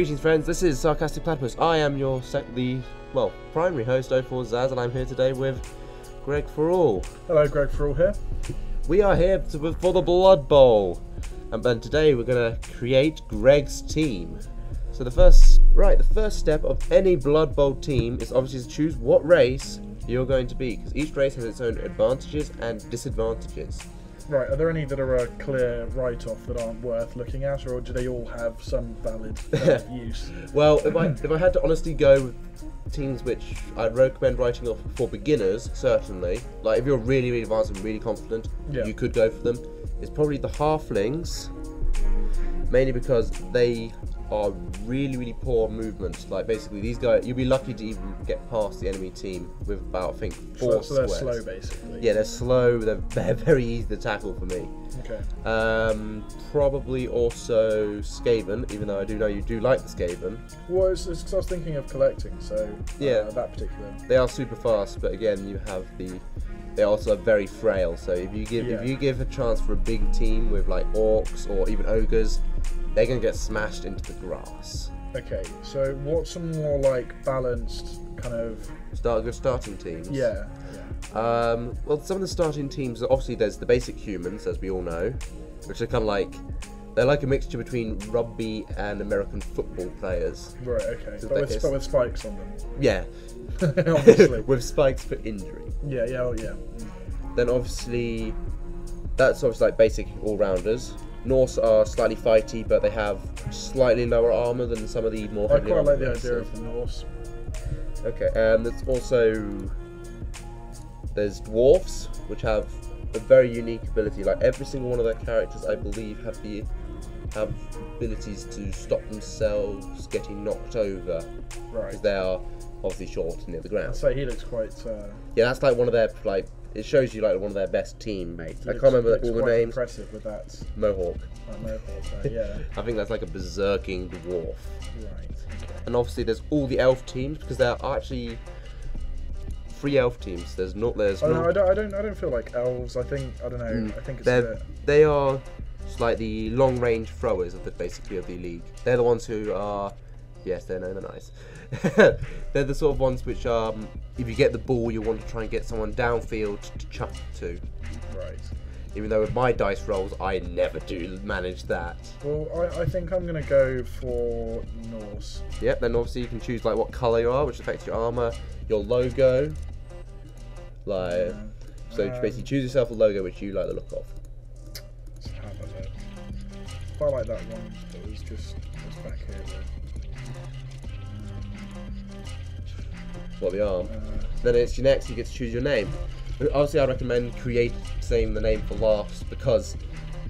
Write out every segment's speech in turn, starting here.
Greetings friends, this is Sarcastic Platypus. I am your primary host, 04Zaz, and I'm here today with Greg For All. Hello, Greg For All here. We are here for the Blood Bowl, and today we're going to create Greg's team. So the first step of any Blood Bowl team is obviously to choose what race you're going to be, because each race has its own advantages and disadvantages. Right, are there any that are a clear write-off that aren't worth looking at, or do they all have some valid use? Well, if I had to honestly go with teams which I'd recommend writing off for beginners, certainly, like if you're really advanced and really confident, you could go for them, it's probably the Halflings, mainly because they are really poor movement. Like basically these guys, you'll be lucky to even get past the enemy team with about I think 4 so they're squares. slow basically. Yeah, they're slow, they're very easy to tackle for me. Okay. Probably also Skaven, even though I do know you do like the Skaven. Well, it's because I was thinking of collecting, so yeah, that particular. They are super fast, but again you have they're also very frail, so if you give a chance for a big team with like orcs or even ogres, they're going to get smashed into the grass. Okay, so what's some more like balanced kind of starting teams? Yeah. Well, some of the starting teams, obviously there's the basic humans, as we all know, which are kind of like, they're like a mixture between rugby and American football players. Right, okay. But with spikes on them. Yeah. Obviously. With spikes for injury. Yeah. Then obviously, that's obviously like basic all-rounders. Norse are slightly fighty, but they have slightly lower armor than some of the more. I quite like the idea of the Norse. Okay, and there's dwarfs, which have a very unique ability. Like every single one of their characters, I believe, have abilities to stop themselves getting knocked over. Right. Because they are obviously short near the ground. So he looks quite. Yeah, that's like one of their It shows you like one of their best teammates. I can't remember all the names. Impressive with that. Mohawk. Mohawk, yeah. I think that's like a berserking dwarf. Right. Okay. And obviously there's all the elf teams, because there are actually 3 elf teams. I don't feel like elves. I think I think it's they are just like the long range throwers of the league. They're the ones who are, yes, they're nice. They're the sort of ones which if you get the ball, you want to try and get someone downfield to chuck to. Right. Even though with my dice rolls, I never do manage that. Well, I think I'm going to go for Norse. Yep, then obviously you can choose like what colour you are, which affects your armour, your logo. So basically choose yourself a logo which you like the look of. Let's have a look. I like that one that was just back here What, the arm? Then it's your next, you get to choose your name. Obviously I recommend saying the name for last, because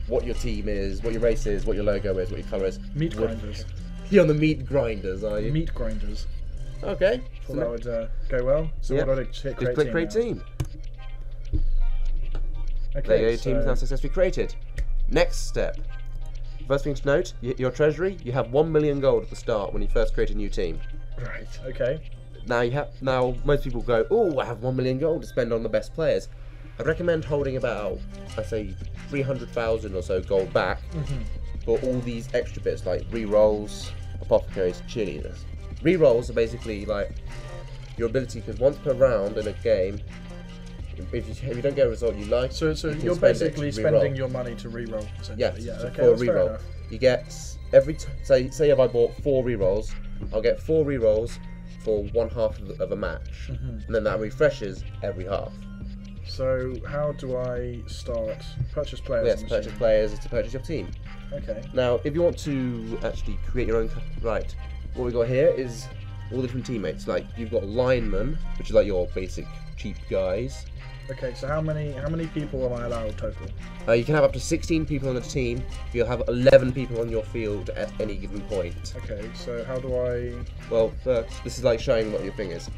what your team is, what your race is, what your logo is, what your colour is. Meat grinders. You're on the meat grinders, are you? Meat grinders. Okay. Thought that would go well. So what do I hit? Just click create team. Okay, there you go, your team is now successfully created. Next step. First thing to note, your treasury, you have 1 million gold at the start when you first create a new team. Right, okay. Now most people go, oh, I have 1 million gold to spend on the best players. I'd recommend holding about, I say, 300,000 or so gold back for all these extra bits like re-rolls, apothecaries, cheerleaders. Re-rolls are basically like your ability, because once per round in a game, if you don't get a result you like, so you're basically spending your money to re-roll. Yeah, okay, for a re-roll. You get say if I bought 4 re-rolls, I'll get 4 re-rolls for 1/2 of a match, and then that refreshes every half. So how do I start? Purchase players. Yes, purchase players is to purchase your team. Okay. Now, if you want to actually create your own, right, what we got here is all the different teammates. Like you've got linemen, which is like your basic cheap guys. Okay, so how many people am I allowed total? You can have up to 16 people on the team. You'll have 11 people on your field at any given point. Okay, so how do I... Well, this is like showing what your thing is.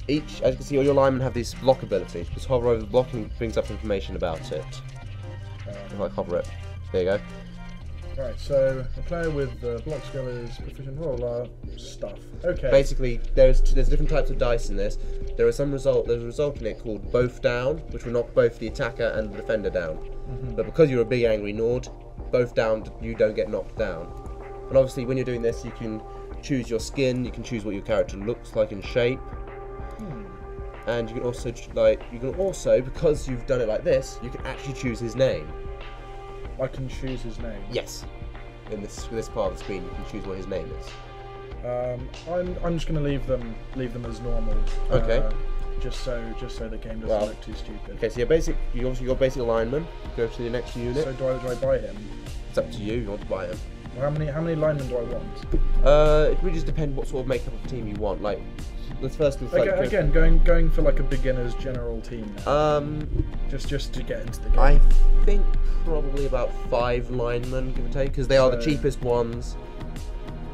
As you can see, all your linemen have this block ability. Just hover over the block and brings up information about it. If I hover it, there you go. Right, so a player with block skill is proficient roller stuff. Okay. Basically, there's different types of dice in this. There's a result in it called both down, which will knock both the attacker and the defender down. But because you're a big angry Nord, both down, you don't get knocked down. And obviously, when you're doing this, you can choose your skin. You can choose what your character looks like in shape. And you can also because you've done it like this, you can actually choose his name. I can choose his name. Yes. In this part of the screen, you can choose what his name is. I'm just gonna leave them as normal. Okay. Just so the game doesn't look too stupid. Okay, so you obviously got basic lineman. Go to the next unit. So do I buy him? It's up to you. You want to buy him. How many linemen do I want? It really just depends what sort of makeup of team you want. Like, let's first do again going for like a beginner's general team now. Just to get into the game. I think probably about 5 linemen, give or take, because they are the cheapest ones.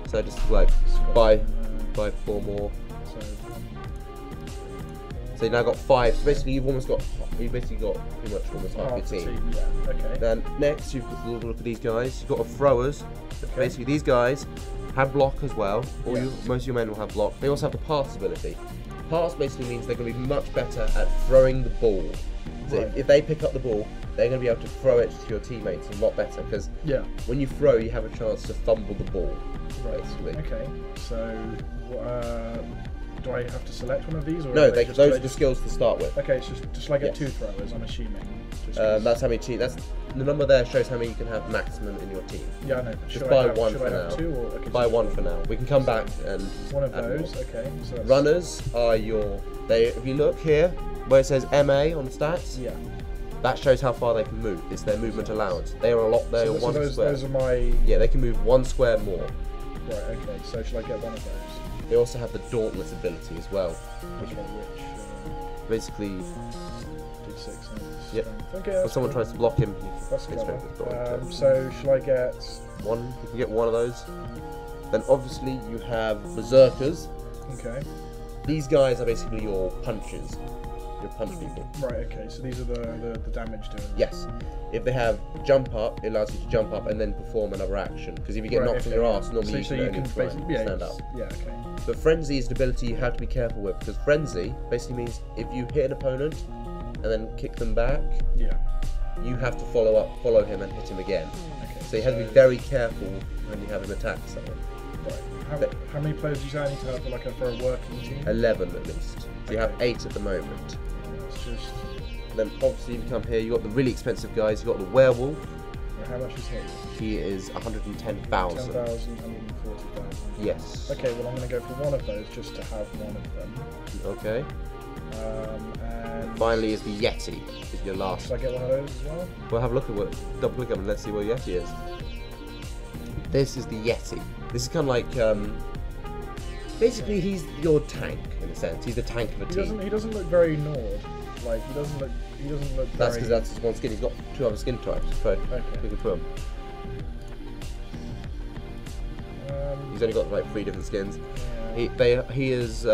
So just like buy 4 more. So you now got 5. So basically you've basically got pretty much almost half your team. Yeah. Okay. Then next you've got a look at these guys. You've got a throwers. Okay. Basically these guys have block as well. Most of your men will have block. They also have the pass ability. Pass basically means they're going to be much better at throwing the ball. So if they pick up the ball, they're going to be able to throw it to your teammates a lot better, because when you throw, you have a chance to fumble the ball. Basically. Okay. So do I have to select one of these? Or no, those are the skills to start with. Okay, so just like get 2 throwers, I'm assuming. That's how many teams. That's the number there shows how many you can have maximum in your team. Yeah, I know. Just buy one for now. 2 or buy 1 for now. We can come back and one of those. Okay. So that's... Runners are if you look here where it says MA on the stats. Yeah. That shows how far they can move. It's their movement allowance. They are a lot. They are 1 square. Those are my. Yeah, they can move 1 square more. Right. Okay. So should I get one of those? They also have the Dauntless ability as well. Which basically. D6. Yep. Okay, if someone tries to block him, that's clever. So should I get 1? You can get 1 of those. Then obviously you have Berserkers. Okay. These guys are basically your punches. Your punch people. Right. Okay. So these are the damage doing. Yes. If they have jump up, it allows you to jump up and then perform another action. Because if you get knocked on your ass, normally you can basically stand up. Yeah. Okay. But Frenzy is an ability you have to be careful with, because Frenzy basically means if you hit an opponent and then kick them back, you have to follow him and hit him again. Okay, so you have to be very careful when you have him attack someone. Right. How many players do you say I need to have for a working team? 11 at least. So you have 8 at the moment. That's just... Then obviously you come here, you got the really expensive guys, you got the werewolf. How much is he? He is 110,000. 10,000, 140,000. Yes. Okay, well I'm going to go for one of those just to have one of them. Okay. And finally is the Yeti. Is your last. Should I get one of those as well? Well, have a look at double click him and let's see where Yeti is. This is the Yeti. This is kind of like basically he's your tank in a sense. He's the tank of a team. He doesn't look very Nord. Like he doesn't look. That's because that's his one skin. He's got 2 other skin types. So you can put him. He's only got like 3 different skins. Yeah. He is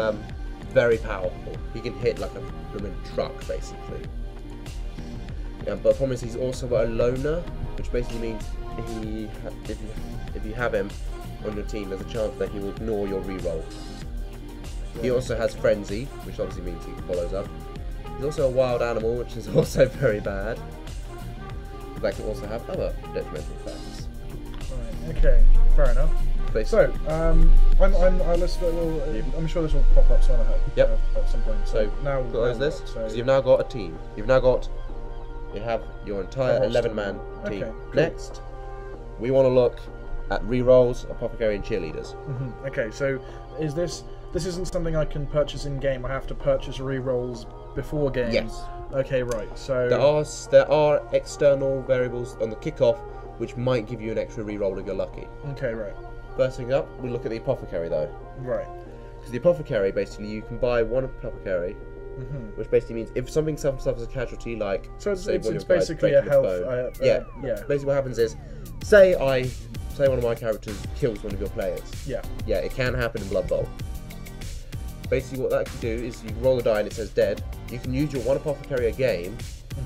very powerful. He can hit like a blooming truck basically. Yeah, but the problem is he's also a loner, which basically means if you have him on your team, there's a chance that he will ignore your reroll. Yeah. He also has Frenzy, which obviously means he follows up. He's also a wild animal, which is also very bad. That can also have other detrimental effects. Right, okay, fair enough. So, I'm sure this will pop up at some point. So now close this. So you've now got a team. You have your entire 11-man team. Okay, cool. Next, we want to look at rerolls, apothecary, and cheerleaders. Okay, so this isn't something I can purchase in game. I have to purchase rerolls before game. Yes. Okay, right. So there are external variables on the kickoff which might give you an extra reroll if you're lucky. Okay, right. First thing up, we look at the apothecary though. Right. Because the apothecary, basically, you can buy 1 apothecary, which basically means if something suffers a casualty, like it's basically a health. Basically, what happens is, say one of my characters kills one of your players. Yeah. Yeah, it can happen in Blood Bowl. Basically, what that can do is you roll a die and it says dead. You can use your 1 apothecary a game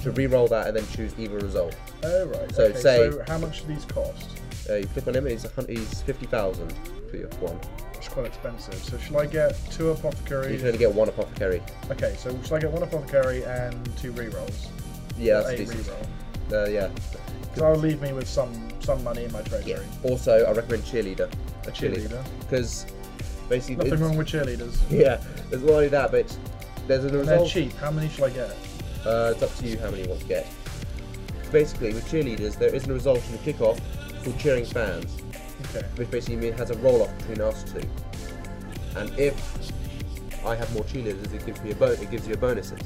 to re-roll that and then choose either result. Oh right. So so how much do these cost? You click on him, he's 50,000 for your 1. It's quite expensive. So should I get 2 apothecaries? You can only get 1 apothecary. Okay, so should I get 1 apothecary and 2 rerolls? Yeah, that's decent. Reroll. Yeah. So that'll leave me with some money in my treasury. Yeah. Also, I recommend cheerleader. A cheerleader. Because Basically, Nothing wrong with cheerleaders. Yeah, there's not only that, but there's an And result. they're cheap. How many should I get? It's up to you how many you want to get. Basically, with cheerleaders, there isn't a result in the kickoff called cheering fans, Okay. which basically means it has a roll-off between us two. And if I have more cheerleaders, it gives me it gives you a bonuses.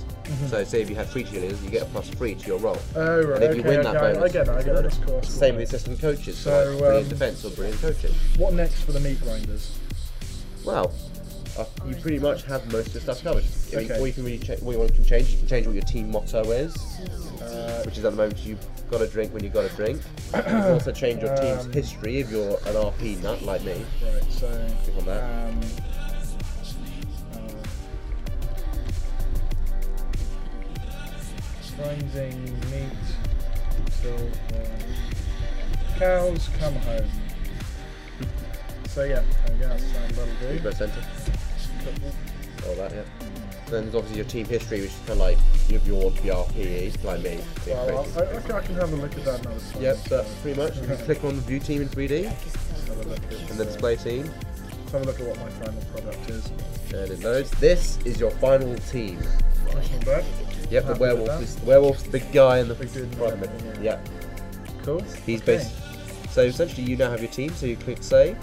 So say if you have 3 cheerleaders, you get a +3 to your roll. Oh right. And if you win that bonus, I get that. That's cool. Same with assistant coaches. So So, like brilliant defence or brilliant coaching. What next for the meat grinders? Well, you pretty much have most of the stuff covered. I mean, Okay. all you can really you can change what your team motto is, which is at the moment you've got to drink when you've got to drink. You can also change your team's history if you're an RP nut like me. Right. So. Click on that. Grinding meat till the cows come home. So yeah, there we go. That'll do. Press enter. All that, yeah. Then there's obviously your team history, which is kind of like if you want to be RP like me. Well, I can have a look at that another time. Yep, that's pretty much. You can click on the view team in 3D Have a look at, and the display team. let's have a look at what my final product is. And it loads. This is your final team. That's not bad. Yep, the Happy werewolf. with Is, the werewolf's the big guy in the Big dude in the front of it. middle, yeah. Yep. Cool. He's Okay. based. So essentially, you now have your team. So you click save,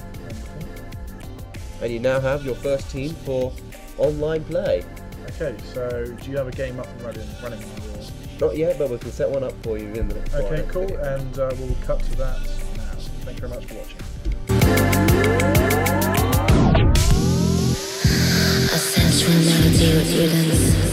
and you now have your first team for online play. Okay, so do you have a game up and running now? Or? Not yet, but we can set one up for you in the next one. Okay, cool, and we'll cut to that now. Thank you very much for watching. A sensual melody with rhythms.